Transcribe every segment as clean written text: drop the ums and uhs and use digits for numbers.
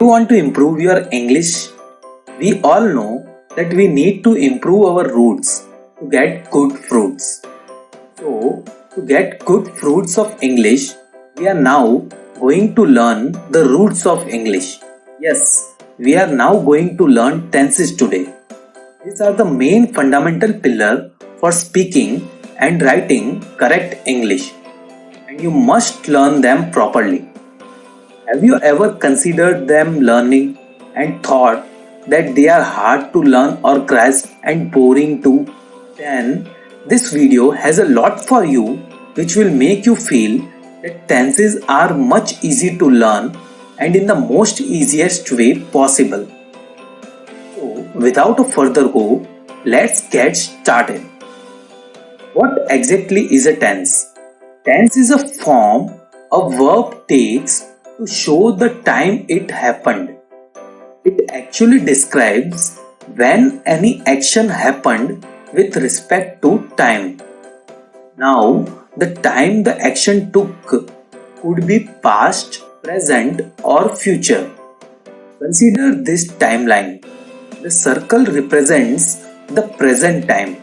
You want to improve your English? We all know that we need to improve our roots to get good fruits. So, to get good fruits of English, we are now going to learn the roots of English. Yes, we are now going to learn tenses today. These are the main fundamental pillar for speaking and writing correct English, and you must learn them properly. Have you ever considered them learning and thought that they are hard to learn or grasp and boring too? Then this video has a lot for you which will make you feel that tenses are much easy to learn and in the most easiest way possible. So without a further go, let's get started. What exactly is a tense? Tense is a form a verb takes to show the time it happened. It actually describes when any action happened with respect to time. Now, the time the action took could be past, present, or future. Consider this timeline. The circle represents the present time.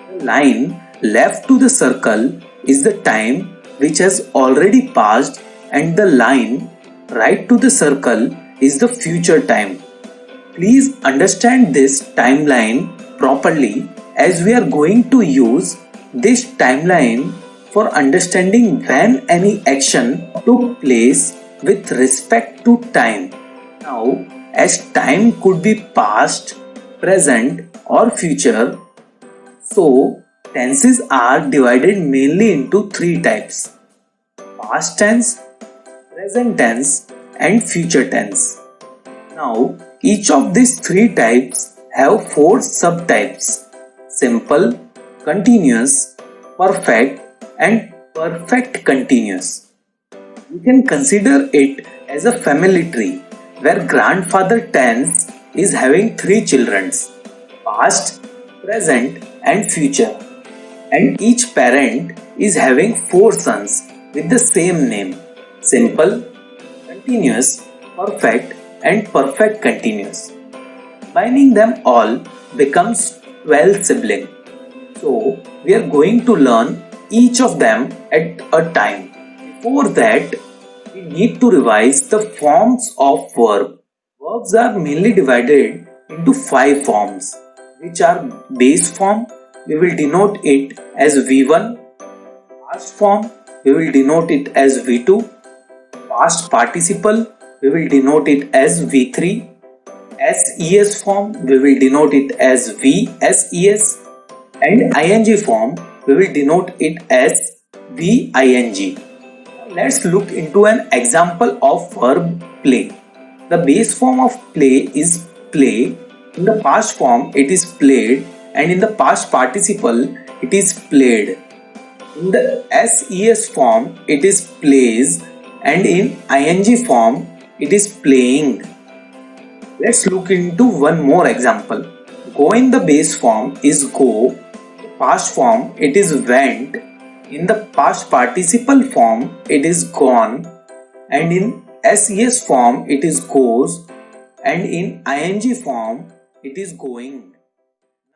The line left to the circle is the time which has already passed, and the line right to the circle is the future time. Please understand this timeline properly as we are going to use this timeline for understanding when any action took place with respect to time. Now, as time could be past, present, or future, so tenses are divided mainly into three types: past tense, present tense, and future tense. Now, each of these three types have four subtypes: simple, continuous, perfect, and perfect continuous. You can consider it as a family tree where grandfather tense is having three children: past, present, and future. And each parent is having four sons with the same name: simple, continuous, perfect, and perfect continuous. Combining them all becomes 12 siblings. So we are going to learn each of them at a time. Before that, we need to revise the forms of verb. Verbs are mainly divided into 5 forms, which are base form. We will denote it as V1. Past form, we will denote it as V2. Past participle, we will denote it as V3. SES form, we will denote it as VSES. And ING form, we will denote it as VING. Let's look into an example of verb play. The base form of play is play. In the past form, it is played, and in the past participle, it is played. In the SES form, it is plays, and in ING form, it is playing. Let's look into one more example. Go in the base form is go. Past form, it is went. In the past participle form, it is gone. And in SES form, it is goes. And in ING form, it is going.